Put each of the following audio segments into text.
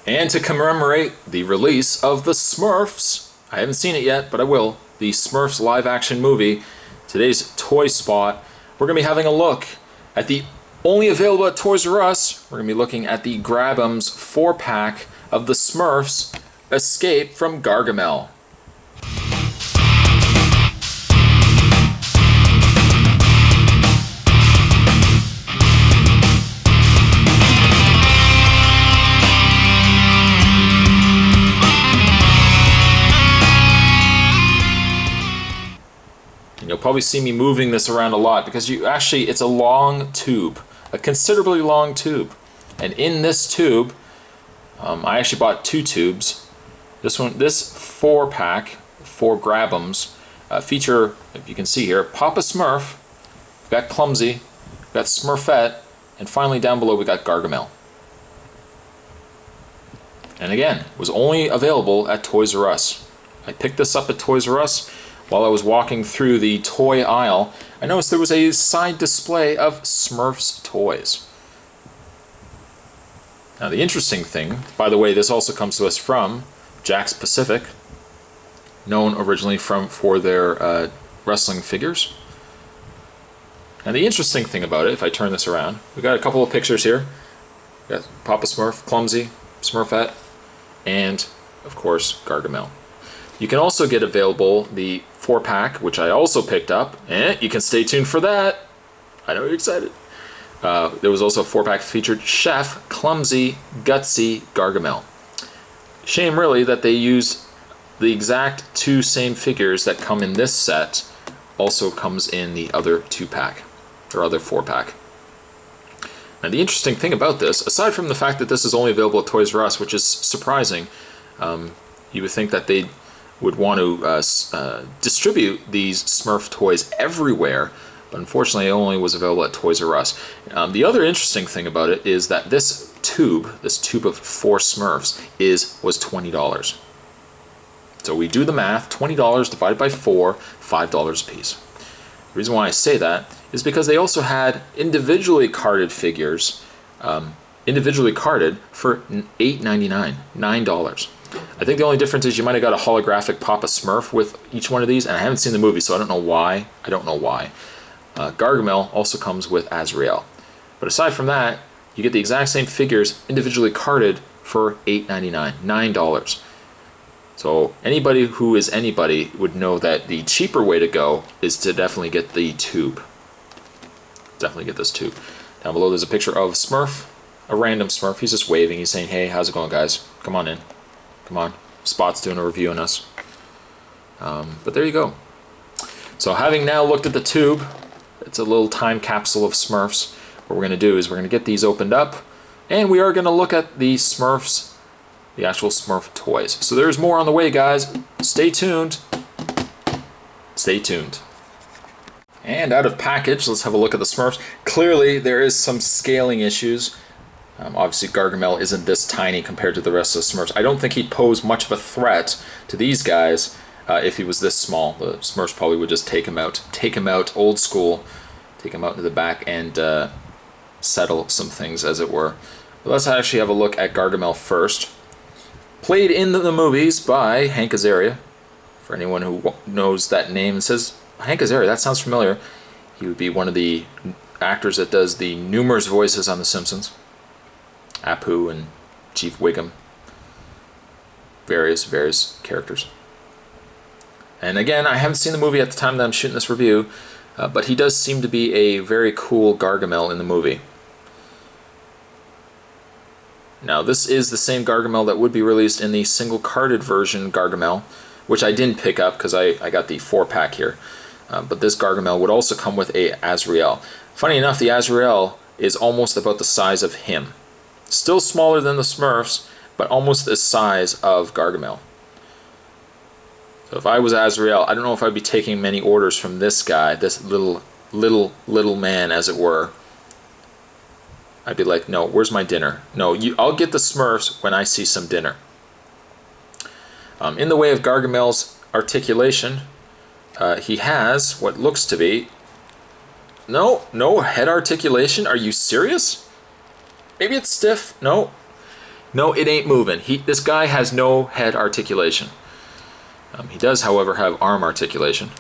And to commemorate the release of the Smurfs, I haven't seen it yet, but I will, the Smurfs live action movie, today's Toy Spot, we're going to be having a look at the only available at Toys R Us. We're going to be looking at the Grab'ems 4-pack of the Smurfs Escape from Gargamel. You'll probably see me moving this around a lot because it's a long tube, a considerably long tube. And in this tube, I actually bought 2 tubes. This 4-pack, 4 Grab'ems, feature, if you can see here, Papa Smurf, we've got Clumsy, we've got Smurfette, and finally down below we got Gargamel. And again, it was only available at Toys R Us. I picked this up at Toys R Us. While I was walking through the toy aisle, I noticed there was a side display of Smurfs toys. Now the interesting thing, by the way, this also comes to us from Jakks Pacific, known originally for their wrestling figures. And the interesting thing about it, if I turn this around, we've got a couple of pictures here. We've got Papa Smurf, Clumsy, Smurfette, and of course Gargamel. You can also get available the 4-pack, which I also picked up, and you can stay tuned for that. I know you're excited. There was also a 4-pack featured Chef, Clumsy, Gutsy, Gargamel. Shame really that they used the exact 2 same figures that come in this set, also comes in the other 2-pack, or other 4-pack. Now the interesting thing about this, aside from the fact that this is only available at Toys R Us, which is surprising, you would think that they would want to distribute these Smurf toys everywhere, but unfortunately it only was available at Toys R Us. The other interesting thing about it is that this tube of 4 Smurfs was $20. So we do the math, $20 divided by 4, $5 a piece. The reason why I say that is because they also had individually carded figures, individually carded for $8.99, $9. I think the only difference is you might have got a holographic Papa Smurf with each one of these, and I haven't seen the movie, so I don't know why. Gargamel also comes with Azrael. But aside from that, you get the exact same figures individually carded for $8.99, $9. So anybody who is anybody would know that the cheaper way to go is to definitely get the tube. Definitely get this tube. Down below there's a picture of Smurf, a random Smurf. He's just waving. He's saying, hey, how's it going, guys? Come on in. Come on, Spot's doing a review on us. But there you go. So having now looked at the tube, it's a little time capsule of Smurfs. What we're going to do is we're going to get these opened up, and we are going to look at the Smurfs, the actual Smurf toys. So there's more on the way, guys. Stay tuned. Stay tuned. And out of package, let's have a look at the Smurfs. Clearly, there is some scaling issues. Obviously, Gargamel isn't this tiny compared to the rest of the Smurfs. I don't think he'd pose much of a threat to these guys if he was this small. The Smurfs probably would just take him out old school, take him out into the back and settle some things, as it were. But let's actually have a look at Gargamel first. Played in the movies by Hank Azaria. For anyone who knows that name and says, Hank Azaria, that sounds familiar. He would be one of the actors that does the numerous voices on The Simpsons. Apu and Chief Wiggum, various characters. And again, I haven't seen the movie at the time that I'm shooting this review, but he does seem to be a very cool Gargamel in the movie. Now this is the same Gargamel that would be released in the single carded version Gargamel, which I didn't pick up because I got the 4-pack here. But this Gargamel would also come with a Azrael. Funny enough, the Azrael is almost about the size of him. Still smaller than the Smurfs, but almost the size of Gargamel. So if I was Azrael, I don't know if I'd be taking many orders from this guy, this little man, as it were. I'd be like, no, where's my dinner? No, I'll get the Smurfs when I see some dinner. In the way of Gargamel's articulation, he has what looks to be no head articulation. Are you serious? Maybe it's stiff. No, No, it ain't moving. This guy has no head articulation. He does, however, have arm articulation.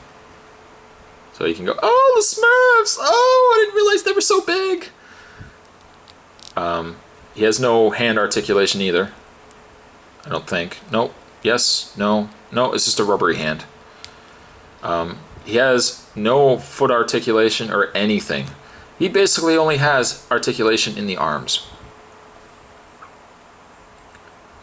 So you can go, oh, the Smurfs! Oh, I didn't realize they were so big! He has no hand articulation either. I don't think. Nope. Yes. No. No, it's just a rubbery hand. He has no foot articulation or anything. He basically only has articulation in the arms.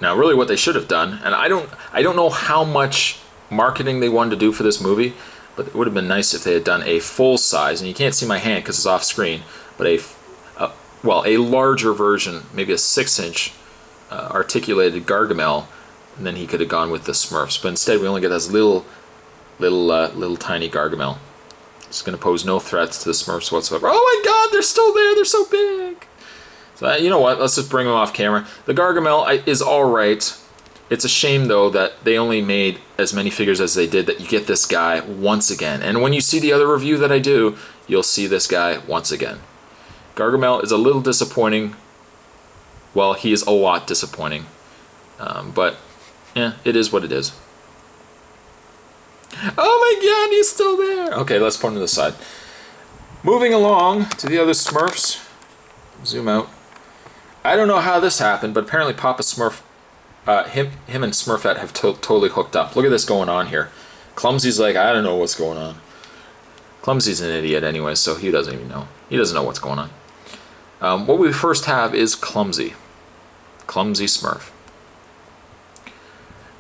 Now, really what they should have done, and I don't know how much marketing they wanted to do for this movie, but it would have been nice if they had done a full size, and you can't see my hand because it's off screen, but a larger version, maybe a 6-inch articulated Gargamel, and then he could have gone with the Smurfs. But instead, we only get this little tiny Gargamel. It's going to pose no threats to the Smurfs whatsoever. Oh my God, they're still there. They're so big. So you know what? Let's just bring them off camera. The Gargamel is all right. It's a shame though that they only made as many figures as they did, that you get this guy once again. And when you see the other review that I do, you'll see this guy once again. Gargamel is a little disappointing. Well, he is a lot disappointing. But yeah, it is what it is. Oh my God, he's still there. Okay, let's put him to the side. Moving along to the other Smurfs. Zoom out. I don't know how this happened, but apparently Papa Smurf, him and Smurfette have totally hooked up. Look at this going on here. Clumsy's like, I don't know what's going on. Clumsy's an idiot anyway, so he doesn't even know. He doesn't know what's going on. What we first have is Clumsy. Clumsy Smurf.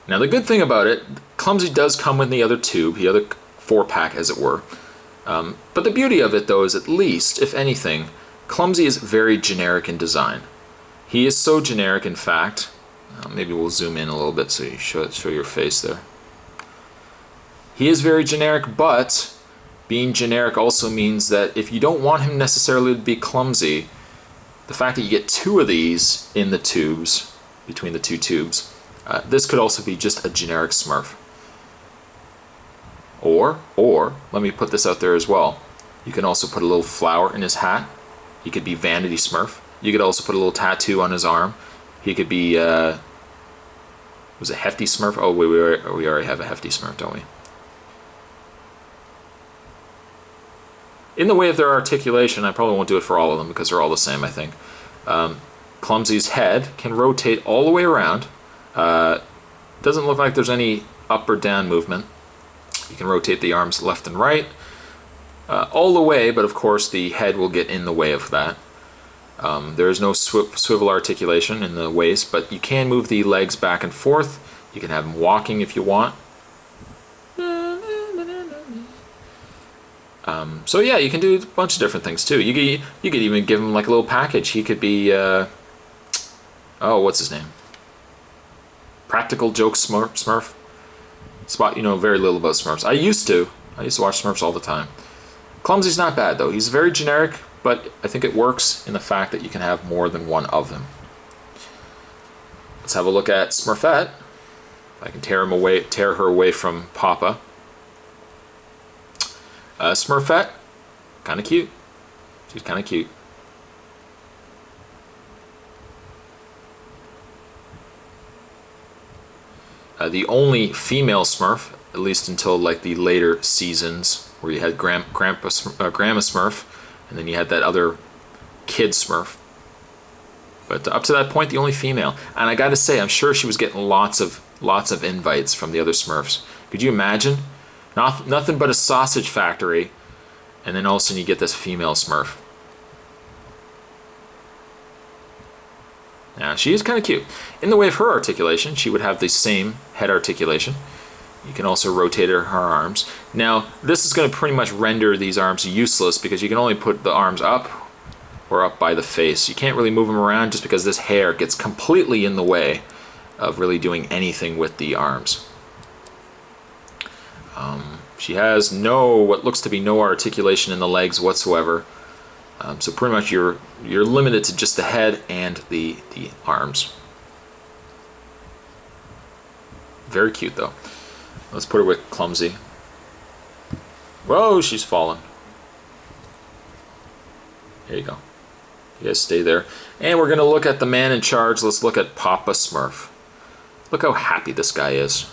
Now the good thing about it, Clumsy does come with the other tube, the other 4-pack as it were. But the beauty of it though is, at least, if anything, Clumsy is very generic in design. He is so generic, in fact, maybe we'll zoom in a little bit so you show your face there. He is very generic, but being generic also means that if you don't want him necessarily to be clumsy, the fact that you get 2 of these in the tubes, between the 2 tubes, this could also be just a generic Smurf. Or, let me put this out there as well. You can also put a little flower in his hat. He could be Vanity Smurf. You could also put a little tattoo on his arm. He could be, was it Hefty Smurf? Oh, we already have a Hefty Smurf, don't we? In the way of their articulation, I probably won't do it for all of them because they're all the same, I think. Clumsy's head can rotate all the way around. Doesn't look like there's any up or down movement. You can rotate the arms left and right all the way, but of course the head will get in the way of that. There is no swivel articulation in the waist, but you can move the legs back and forth. You can have him walking if you want. So yeah, you can do a bunch of different things too. You could even give him like a little package. He could be, oh, what's his name? Practical Joke Smurf. Spot, you know very little about Smurfs. I used to watch Smurfs all the time. Clumsy's not bad though. He's very generic, but I think it works in the fact that you can have more than one of them. Let's have a look at Smurfette. If I can tear her away from Papa. Smurfette, kind of cute. She's kind of cute. The only female Smurf, at least until like the later seasons, where you had Grandma Smurf, and then you had that other kid Smurf. But up to that point, the only female. And I got to say, I'm sure she was getting lots of invites from the other Smurfs. Could you imagine? Nothing but a sausage factory, and then all of a sudden you get this female Smurf. Now, she is kind of cute. In the way of her articulation, she would have the same head articulation. You can also rotate her arms. Now, this is going to pretty much render these arms useless because you can only put the arms up or up by the face. You can't really move them around just because this hair gets completely in the way of really doing anything with the arms. She has what looks to be no articulation in the legs whatsoever. So pretty much you're limited to just the head and the arms. Very cute though. Let's put her with Clumsy. Whoa, she's fallen. There you go. You guys stay there. And we're going to look at the man in charge. Let's look at Papa Smurf. Look how happy this guy is.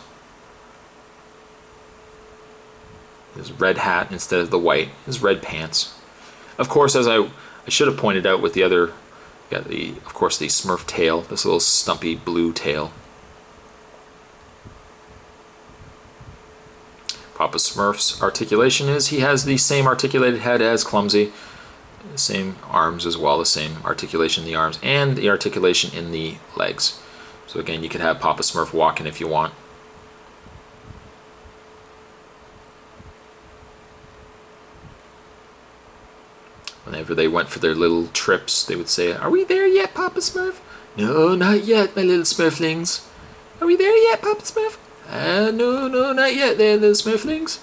His red hat instead of the white. His red pants. Of course, as I should have pointed out with the other, got of course the Smurf tail. This little stumpy blue tail. Papa Smurf's articulation is he has the same articulated head as Clumsy. The same arms as well, the same articulation in the arms and the articulation in the legs. So again, you could have Papa Smurf walking if you want. Whenever they went for their little trips, they would say, "Are we there yet, Papa Smurf?" "No, not yet, my little Smurflings." "Are we there yet, Papa Smurf?" No, not yet, there, little Smurflings."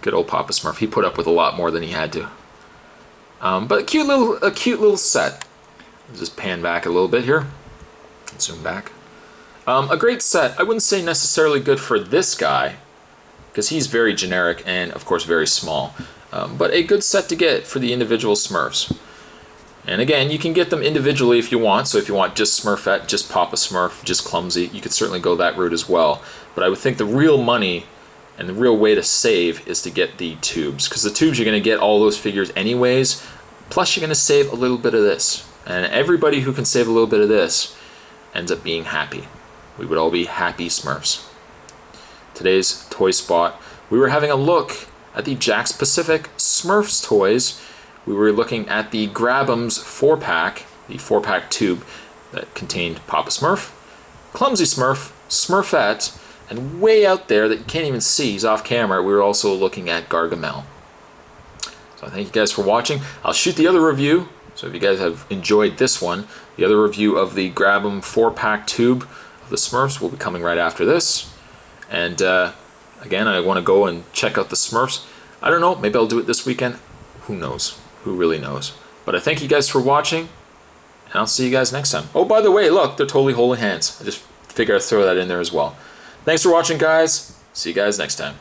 Good old Papa Smurf. He put up with a lot more than he had to. But a cute little set. I'll just pan back a little bit here. Zoom back. A great set. I wouldn't say necessarily good for this guy, because he's very generic and, of course, very small. But a good set to get for the individual Smurfs. And again, you can get them individually if you want. So if you want just Smurfette, just Papa Smurf, just Clumsy, you could certainly go that route as well. But I would think the real money and the real way to save is to get the tubes. Because the tubes, you're going to get all those figures anyways. Plus, you're going to save a little bit of this. And everybody who can save a little bit of this ends up being happy. We would all be happy Smurfs. Today's toy spot, we were having a look at the Jakks Pacific Smurfs toys. We were looking at the Grab'ems 4-pack, the 4-pack tube that contained Papa Smurf, Clumsy Smurf, Smurfette, and way out there that you can't even see, he's off camera, we were also looking at Gargamel. So thank you guys for watching. I'll shoot the other review, so if you guys have enjoyed this one, the other review of the Grab'em 4-pack tube of the Smurfs will be coming right after this. And again, I want to go and check out the Smurfs. I don't know, maybe I'll do it this weekend. Who knows? Who really knows? But I thank you guys for watching, and I'll see you guys next time. Oh, by the way, look, they're totally holding hands. I just figured I'd throw that in there as well. Thanks for watching, guys. See you guys next time.